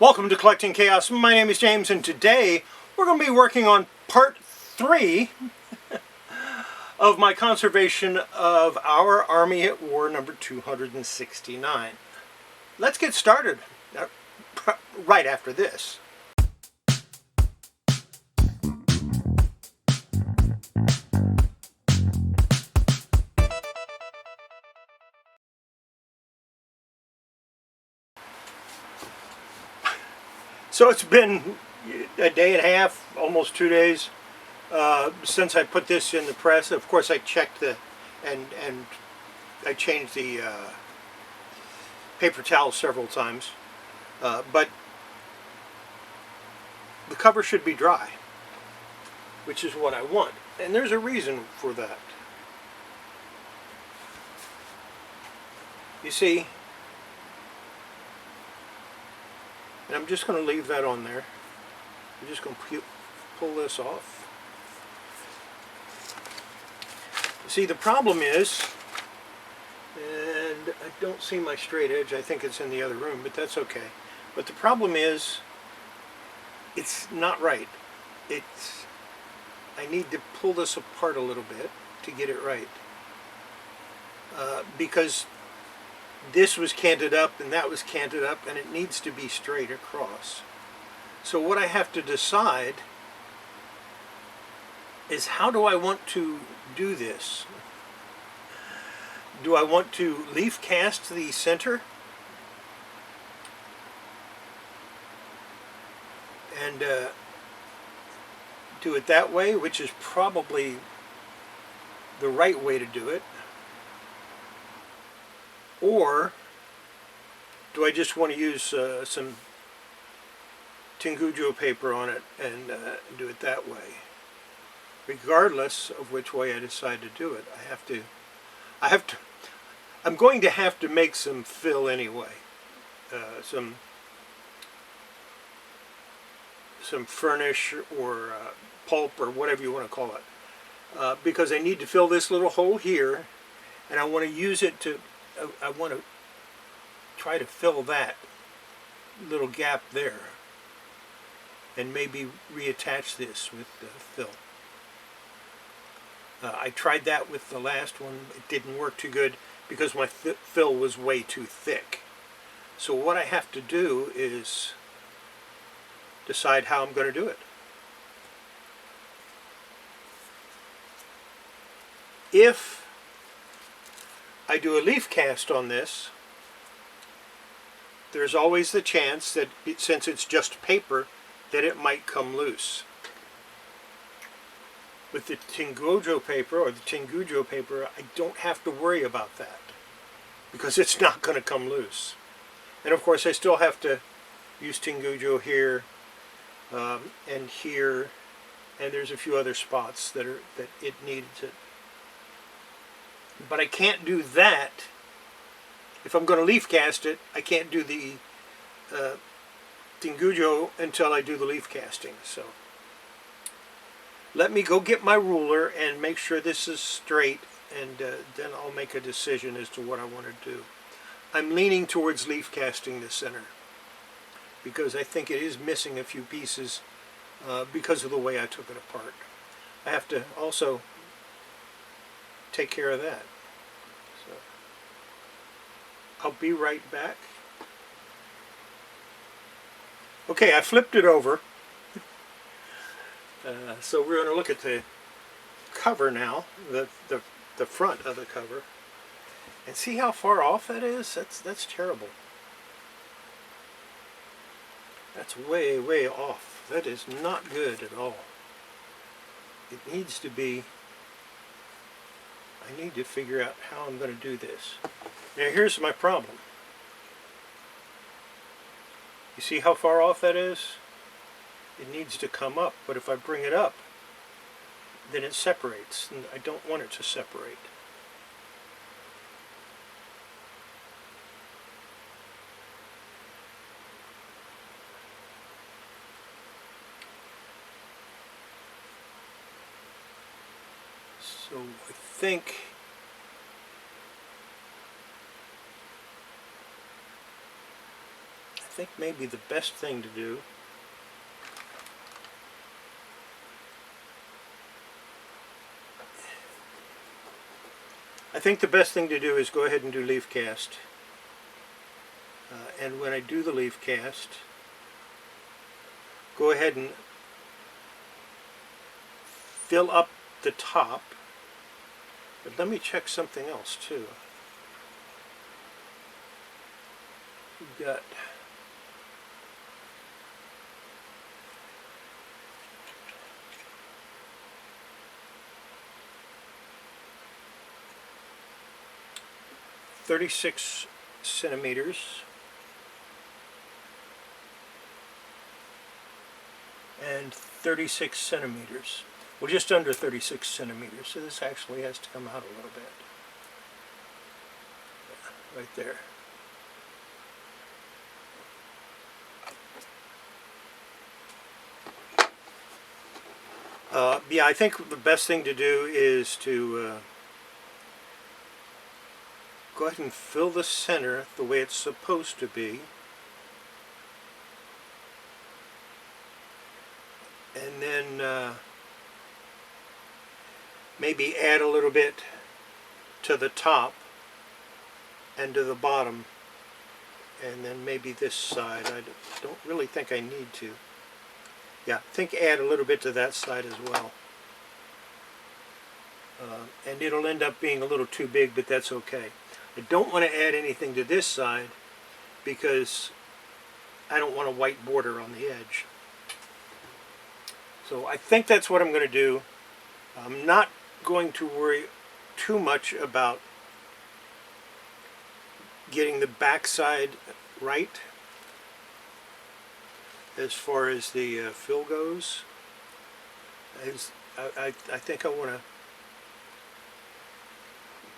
Welcome to Collecting Chaos. My name is James, and today we're going to be working on part 3 of my conservation of our Army at War number 269. Let's get started right after this. So it's been a day and a half, almost 2 days, since I put this in the press. Of course, I checked and I changed the paper towel several times, but the cover should be dry, which is what I want, and there's a reason for that. You see, and I'm just going to leave that on there. I'm just going to pull this off. See, the problem is, and I don't see my straight edge, I think it's in the other room, but that's okay. But the problem is, it's not right. I need to pull this apart a little bit to get it right. Because this was canted up and that was canted up, and it needs to be straight across. So what I have to decide is, how do I want to do this? Do I want to leaf cast the center and do it that way, which is probably the right way to do it? Or do I just want to use some Tingujo paper on it and do it that way? Regardless of which way I decide to do it, I'm going to have to make some fill anyway, some furnish or pulp or whatever you want to call it, because I need to fill this little hole here, and I want to use it to. I want to try to fill that little gap there and maybe reattach this with the fill. I tried that with the last one. It didn't work too good because my fill was way too thick. So what I have to do is decide how I'm going to do it. If I do a leaf cast on this, there's always the chance that, since it's just paper, that it might come loose. With the Tingujo paper, I don't have to worry about that, because it's not going to come loose. And of course I still have to use Tingujo here and here, and there's a few other spots that it needs it. But I can't do that. If I'm going to leaf cast it, I can't do the Tingujo until I do the leaf casting. So let me go get my ruler and make sure this is straight, and then I'll make a decision as to what I want to do. I'm leaning towards leaf casting the center, because I think it is missing a few pieces because of the way I took it apart. I have to also take care of that. So I'll be right back. Okay, I flipped it over. So we're going to look at the cover now, the front of the cover, and see how far off that is. That's terrible. That's way off. That is not good at all. It needs to be. I need to figure out how I'm going to do this. Now here's my problem. You see how far off that is? It needs to come up, but if I bring it up, then it separates, and I don't want it to separate. So I think think maybe the best thing to do is go ahead and do leaf cast. And when I do the leaf cast, go ahead and fill up the top. But let me check something else too. We've got .36 centimeters. And 36 centimeters. Well, just under 36 centimeters. So this actually has to come out a little bit. Yeah, right there. Yeah, I think the best thing to do is to go ahead and fill the center the way it's supposed to be. And then maybe add a little bit to the top and to the bottom, and then maybe this side. I don't really think I need to. Yeah, I think add a little bit to that side as well. And it'll end up being a little too big, but that's okay. I don't want to add anything to this side because I don't want a white border on the edge. So I think that's what I'm going to do. I'm not going to worry too much about getting the backside right as far as the fill goes. I think I want to,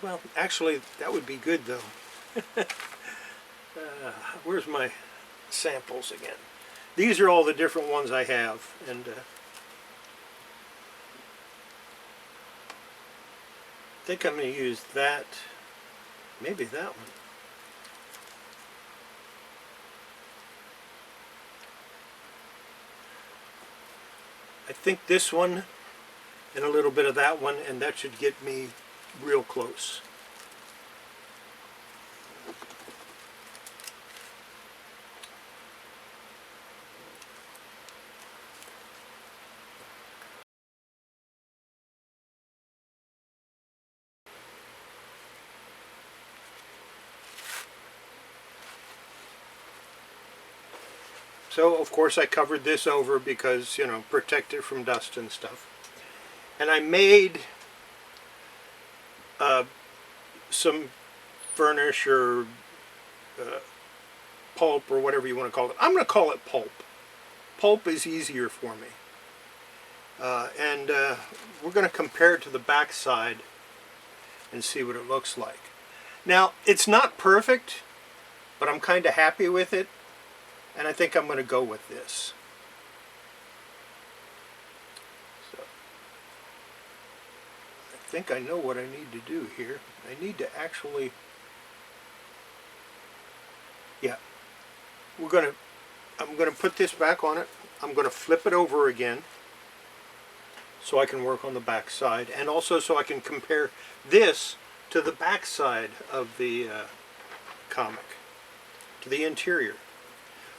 well, actually that would be good though. Where's my samples again? These are all the different ones I have, and I think I'm going to use that, maybe that one. I think this one and a little bit of that one, and that should get me real close. So of course I covered this over because, you know, protect it from dust and stuff. And I made some furnish or pulp or whatever you want to call it. I'm going to call it pulp. Pulp is easier for me. And we're going to compare it to the back side and see what it looks like. Now, it's not perfect, but I'm kind of happy with it. And I think I'm going to go with this. So, I think I know what I need to do here. I need to actually, yeah, I'm going to put this back on it. I'm going to flip it over again so I can work on the back side, and also so I can compare this to the back side of the comic, to the interior.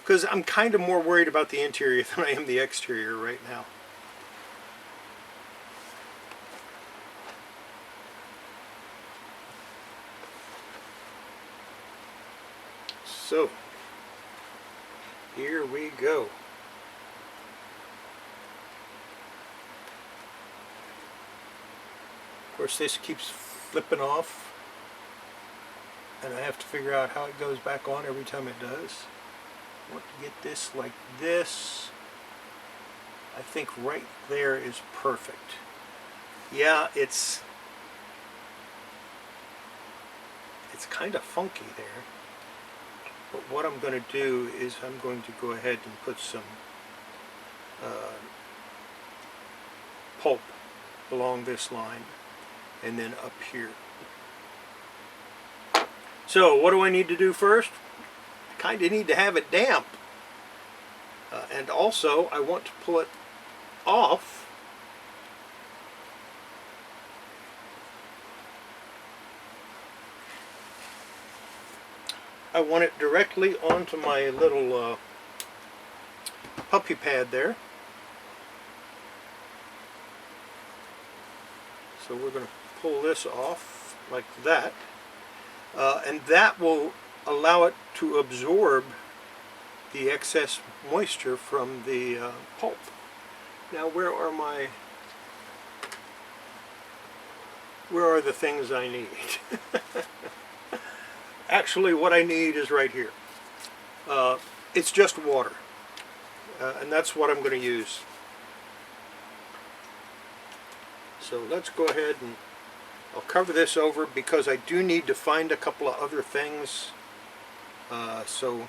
Because I'm kind of more worried about the interior than I am the exterior right now. So, here we go. Of course, this keeps flipping off, and I have to figure out how it goes back on every time it does. I want to get this like this. I think right there is perfect. Yeah, it's kind of funky there. But what I'm going to do is I'm going to go ahead and put some pulp along this line and then up here. So what do I need to do first? I kind of need to have it damp. And also, I want to pull it off I want it directly onto my little puppy pad there. So we're going to pull this off like that. And that will allow it to absorb the excess moisture from the pulp. Now where are the things I need? Actually, what I need is right here. It's just water, and that's what I'm going to use. So let's go ahead and I'll cover this over because I do need to find a couple of other things. So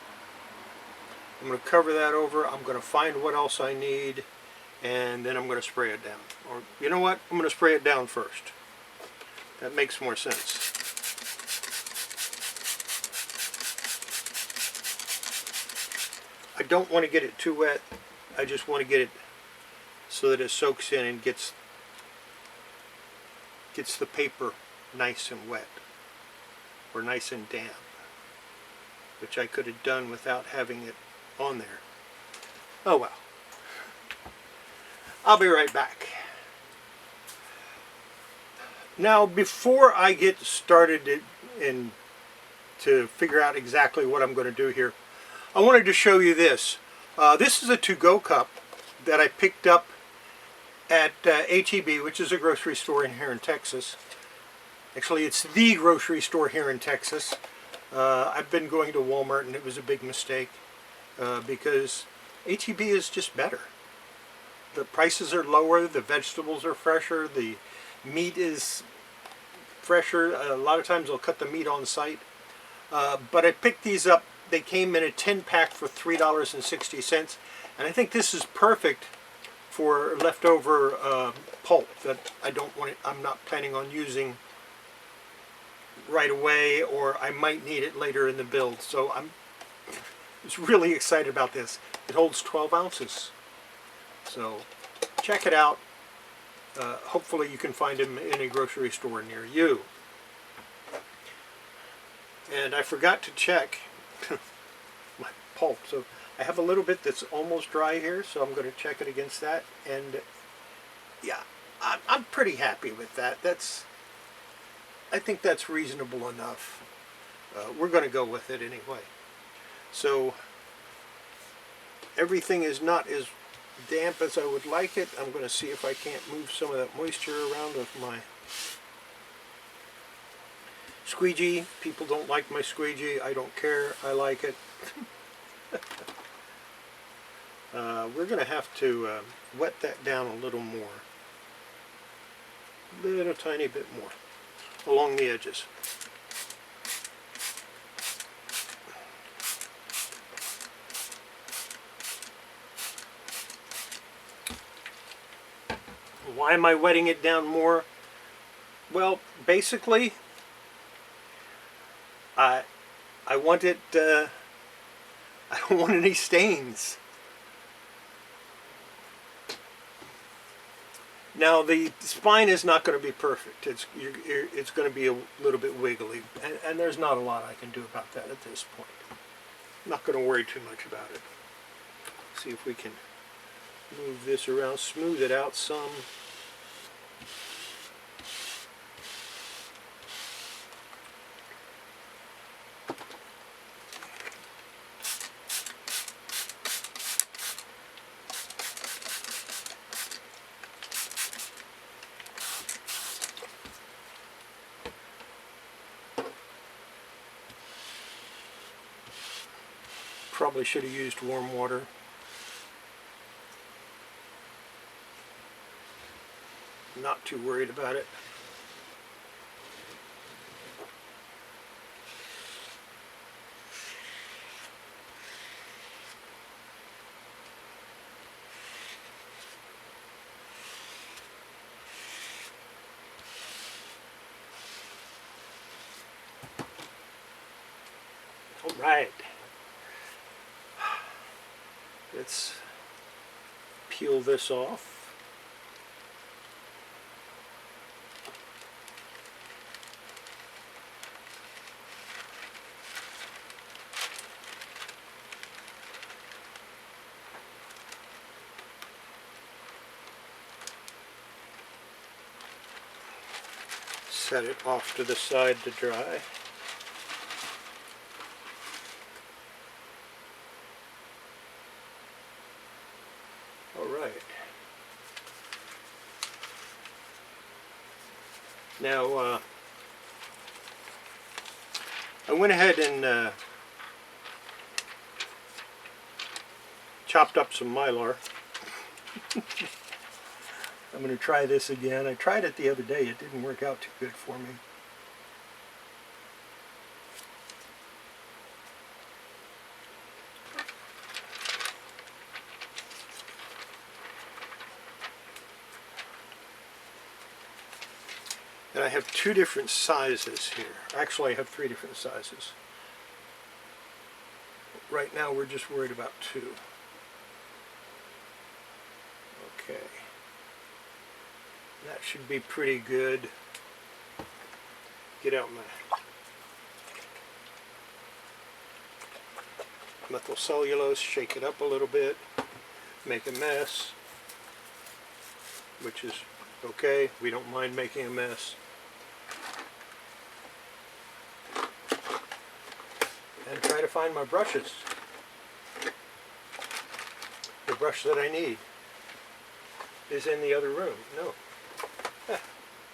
I'm going to cover that over. I'm going to find what else I need, and then I'm going to spray it down. Or you know what? I'm going to spray it down first. That makes more sense. I don't want to get it too wet. I just want to get it so that it soaks in and gets the paper nice and wet, or nice and damp, which I could have done without having it on there. Oh well. I'll be right back. Now, before I get started to figure out exactly what I'm going to do here, I wanted to show you this. This is a to-go cup that I picked up at H-E-B, which is a grocery store here in Texas. Actually, it's the grocery store here in Texas. I've been going to Walmart, and it was a big mistake because H-E-B is just better. The prices are lower, the vegetables are fresher, the meat is fresher. A lot of times they'll cut the meat on site. But I picked these up. They came in a 10-pack for $3.60, and I think this is perfect for leftover pulp that I'm not planning on using right away, or I might need it later in the build. So I'm just really excited about this. It holds 12 ounces. So check it out. Hopefully you can find them in a grocery store near you. And I forgot to check my pulp. So I have a little bit that's almost dry here, so I'm going to check it against that. And yeah, I'm pretty happy with that. I think that's reasonable enough. We're going to go with it anyway. So everything is not as damp as I would like it. I'm going to see if I can't move some of that moisture around with my squeegee. People don't like my squeegee. I don't care. I like it. We're going to have to wet that down a little more. A little tiny bit more along the edges. Why am I wetting it down more? Well, basically, I want it, I don't want any stains. Now the spine is not going to be perfect. It's going to be a little bit wiggly, and there's not a lot I can do about that at this point. I'm not going to worry too much about it. See if we can move this around, smooth it out some. Probably should have used warm water. Not too worried about it. All right. Let's peel this off. Set it off to the side to dry. All right. Now, I went ahead and chopped up some Mylar. I'm going to try this again. I tried it the other day. It didn't work out too good for me. And I have two different sizes here. Actually, I have three different sizes. Right now, we're just worried about two. Okay. That should be pretty good. Get out my methyl cellulose, shake it up a little bit, make a mess, which is okay. We don't mind making a mess. And try to find my brushes. The brush that I need is in the other room. No.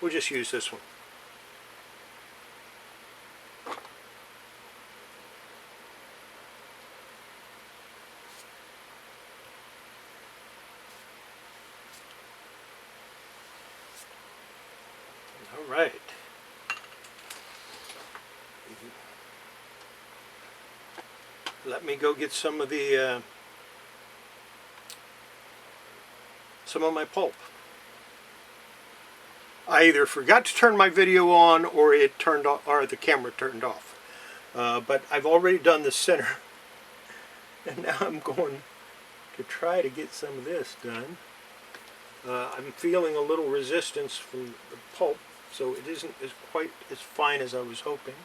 We'll just use this one. All right. Let me go get some of my pulp. I either forgot to turn my video on or it turned off, or the camera turned off. But I've already done the center, and now I'm going to try to get some of this done. I'm feeling a little resistance from the pulp, so it isn't as quite as fine as I was hoping.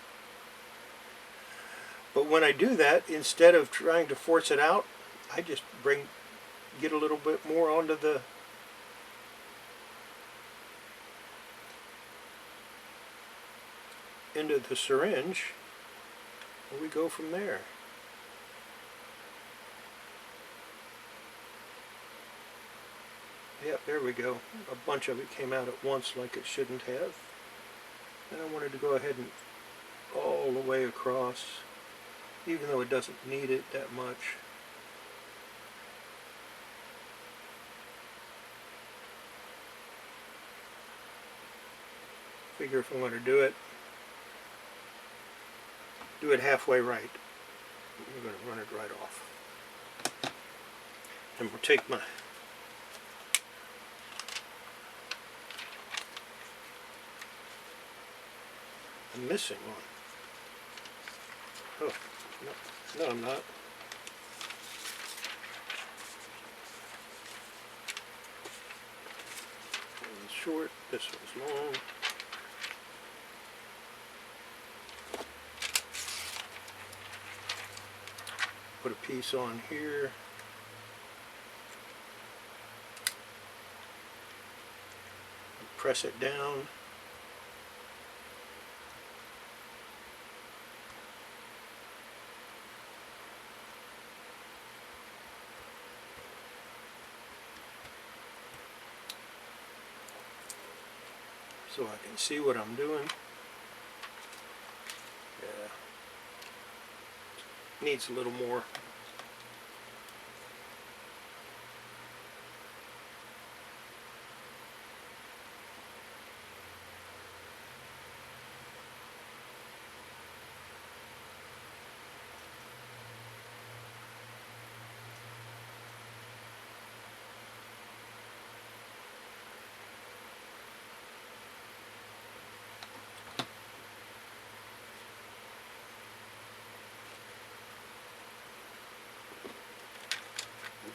But when I do that, instead of trying to force it out, I just get a little bit more onto into the syringe, and we go from there. Yep, there we go. A bunch of it came out at once like it shouldn't have. And I wanted to go ahead and all the way across, even though it doesn't need it that much. Figure if I'm going to do it halfway right. I'm going to run it right off. And we'll take my I'm missing one. Oh, no, I'm not. This one's short, this one's long. Put a piece on here. Press it down. So I can see what I'm doing. Yeah. Needs a little more.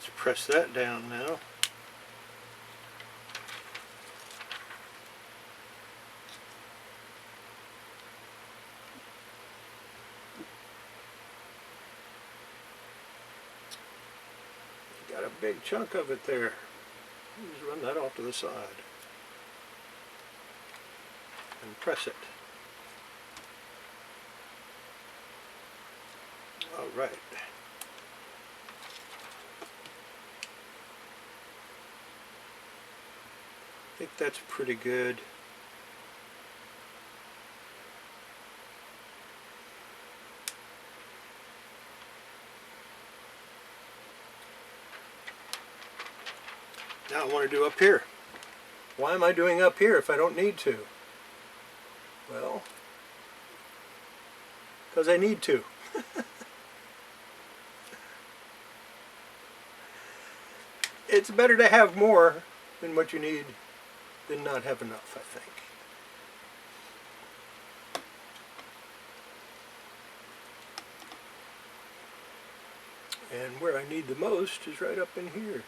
Let's press that down now. Got a big chunk of it there. Just run that off to the side and press it. All right. I think that's pretty good. Now I want to do up here. Why am I doing up here if I don't need to? Well, because I need to. It's better to have more than what you need than not have enough, I think. And where I need the most is right up in here.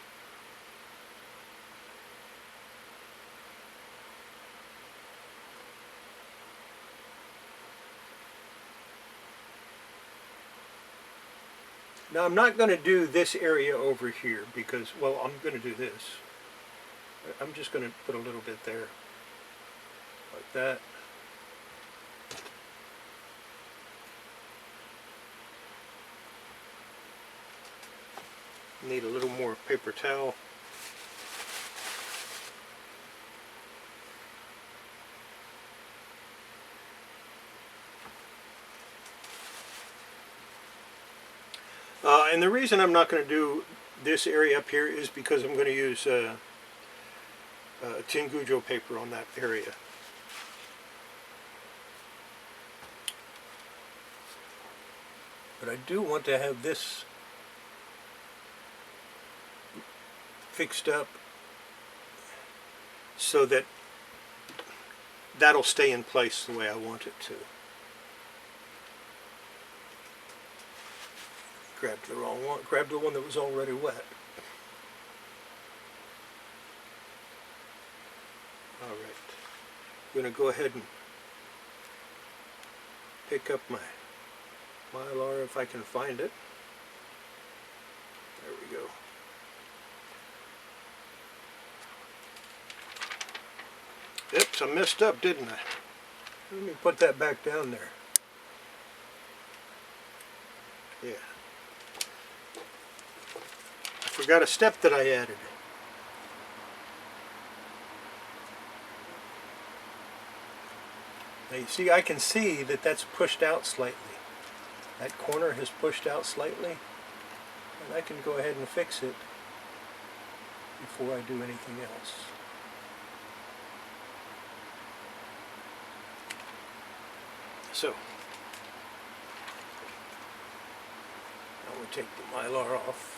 Now I'm not going to do this area over here because, well, I'm going to do this. I'm just going to put a little bit there, like that. Need a little more paper towel. And the reason I'm not going to do this area up here is because I'm going to use Tingujo paper on that area. But I do want to have this fixed up so that that'll stay in place the way I want it to. Grabbed the wrong one. Grabbed the one that was already wet. All right. I'm going to go ahead and pick up my Mylar if I can find it. There we go. Oops, I messed up, didn't I? Let me put that back down there. Yeah. I forgot a step that I added. Now you see, I can see that that's pushed out slightly. That corner has pushed out slightly, and I can go ahead and fix it before I do anything else. So, now we take the Mylar off.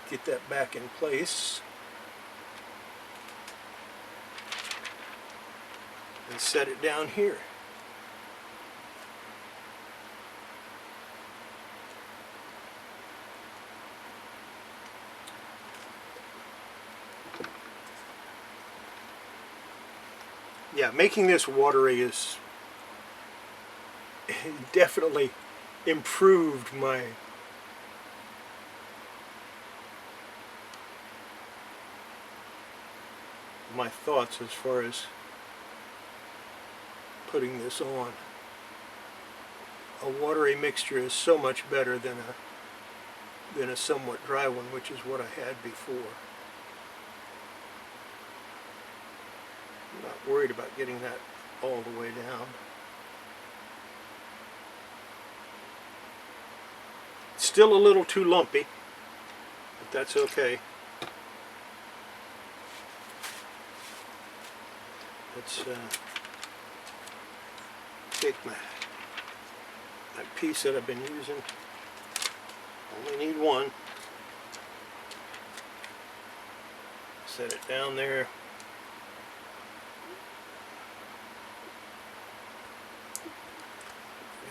Get that back in place. And set it down here. Yeah, making this watery is definitely improved my thoughts as far as putting this on. A watery mixture is so much better than a somewhat dry one, which is what I had before. I'm not worried about getting that all the way down. It's still a little too lumpy, but that's okay. Let's take that piece that I've been using. Only need one. Set it down there.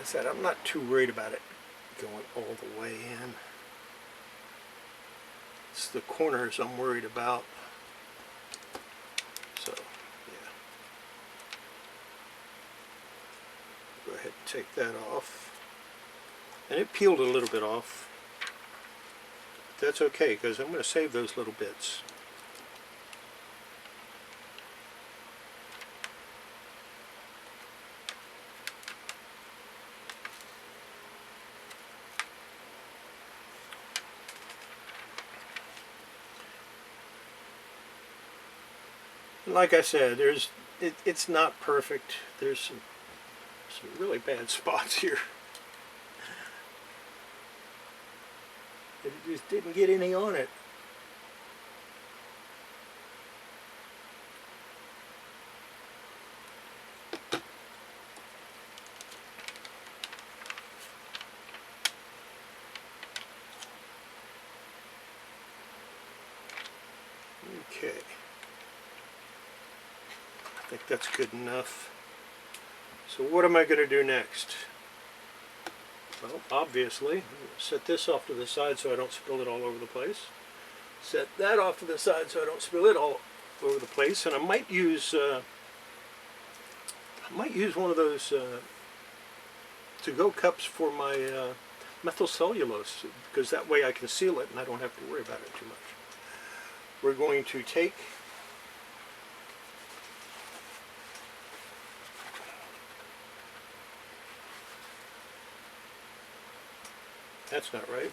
I said, I'm not too worried about it going all the way in. It's the corners I'm worried about. So, yeah. Go ahead and take that off. And it peeled a little bit off. But that's okay, because I'm going to save those little bits. Like I said, it's not perfect. There's some really bad spots here. It just didn't get any on it. Okay. I think that's good enough. So what am I going to do next? Well, obviously, I'm going to set this off to the side so I don't spill it all over the place. Set that off to the side so I don't spill it all over the place. And I might use one of those to-go cups for my methyl cellulose, because that way I can seal it and I don't have to worry about it too much. We're going to take that's not right.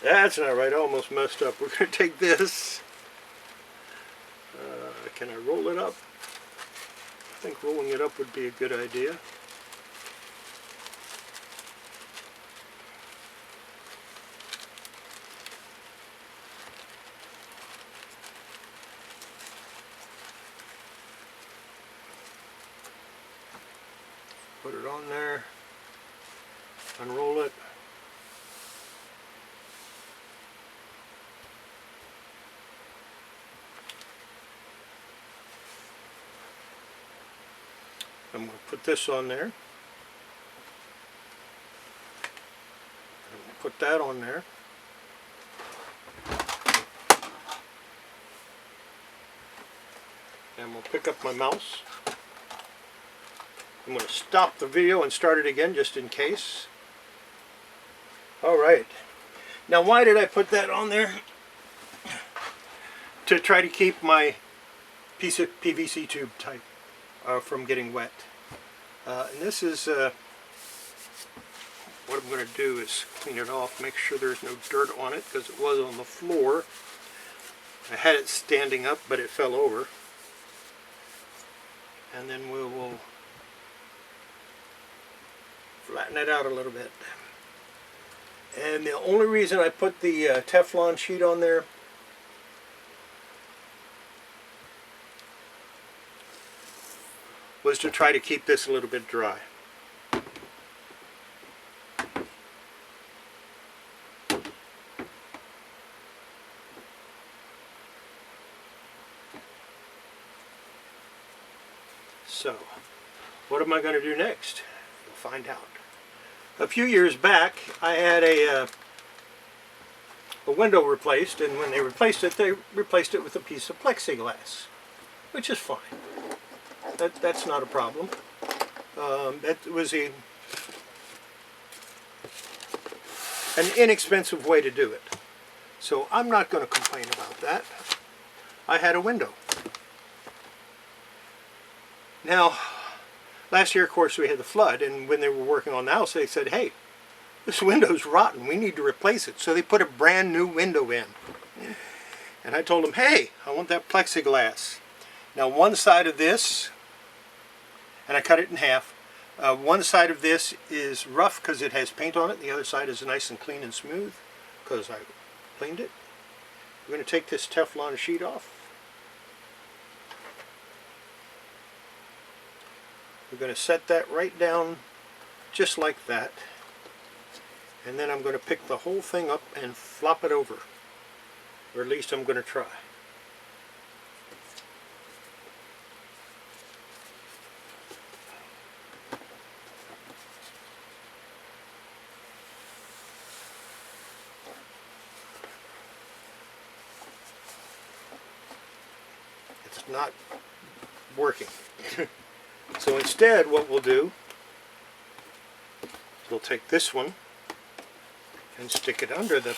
That's not right. I almost messed up. We're going to take this. Can I roll it up? I think rolling it up would be a good idea. Put it on there. Unroll it. I'm going to put this on there. I'm going to put that on there. And we'll pick up my mouse. I'm going to stop the video and start it again just in case. Alright. Now why did I put that on there? To try to keep my piece of PVC tube tight. From getting wet. And this is what I'm going to do is clean it off, make sure there's no dirt on it, because it was on the floor. I had it standing up, but it fell over. And then we will flatten it out a little bit. And the only reason I put the Teflon sheet on there was to try to keep this a little bit dry. So, what am I going to do next? You'll find out. A few years back, I had a window replaced, and when they replaced it with a piece of plexiglass, which is fine. That's not a problem. That was an inexpensive way to do it. So I'm not going to complain about that. I had a window. Now, last year, of course, we had the flood, and when they were working on the house, they said, hey, this window's rotten. We need to replace it. So they put a brand new window in. And I told them, hey, I want that plexiglass. Now, one side of this, and I cut it in half. One side of this is rough because it has paint on it. The other side is nice and clean and smooth because I cleaned it. We're going to take this Teflon sheet off. We're going to set that right down just like that. And then I'm going to pick the whole thing up and flop it over. Or at least I'm going to try. not working. So instead what we'll do is we'll take this one and stick it under the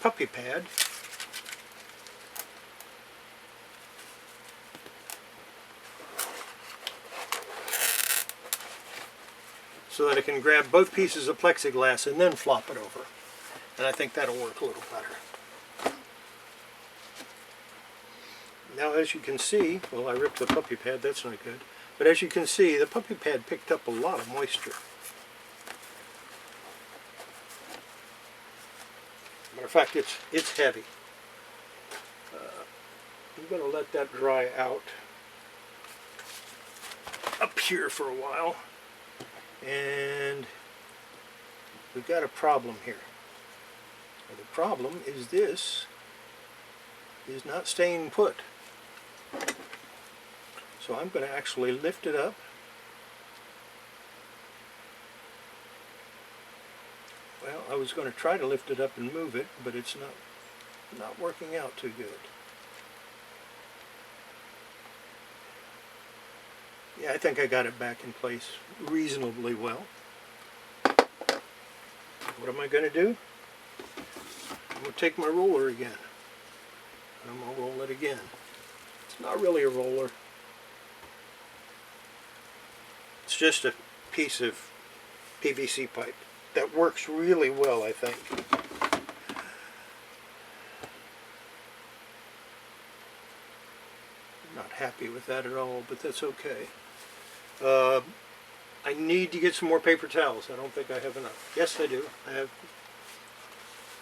puppy pad. So that it can grab both pieces of plexiglass and then flop it over. And I think that'll work a little better. Now as you can see, well, I ripped the puppy pad, that's not good. But as you can see, the puppy pad picked up a lot of moisture. Matter of fact, it's heavy. I'm going to let that dry out up here for a while. And we've got a problem here. Now, the problem is this is not staying put. So I'm going to actually lift it up. Well, I was going to try to lift it up and move it, but it's not working out too good. Yeah, I think I got it back in place reasonably well. What am I going to do? I'm going to take my roller again. And I'm going to roll it again. It's not really a roller. It's just a piece of PVC pipe that works really well, I think. I'm not happy with that at all, but that's okay. I need to get some more paper towels. I don't think I have enough. Yes, I do.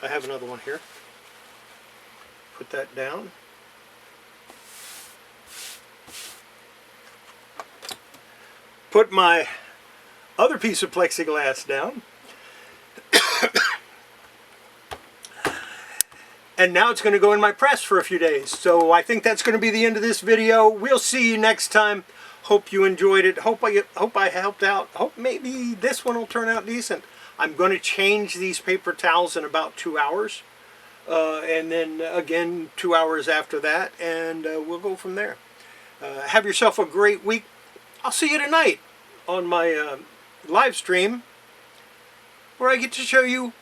I have another one here. Put that down. Put my other piece of plexiglass down. And now it's going to go in my press for a few days. So I think that's going to be the end of this video. We'll see you next time. Hope you enjoyed it. Hope I helped out. Hope maybe this one will turn out decent. I'm going to change these paper towels in about 2 hours. And then again 2 hours after that. And we'll go from there. Have yourself a great week. I'll see you tonight on my live stream where I get to show you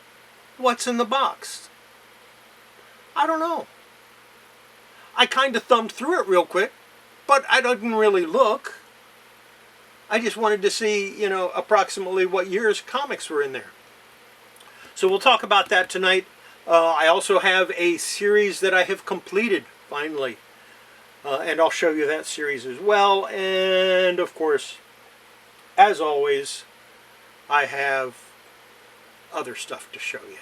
what's in the box. I don't know. I kind of thumbed through it real quick, but I didn't really look. I just wanted to see, approximately what year's comics were in there. So we'll talk about that tonight. I also have a series that I have completed, finally. And I'll show you that series as well. And, of course, as always, I have other stuff to show you,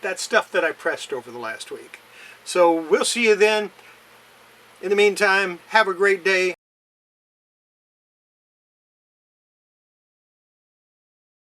that stuff that I pressed over the last week. So we'll see you then. In the meantime, have a great day.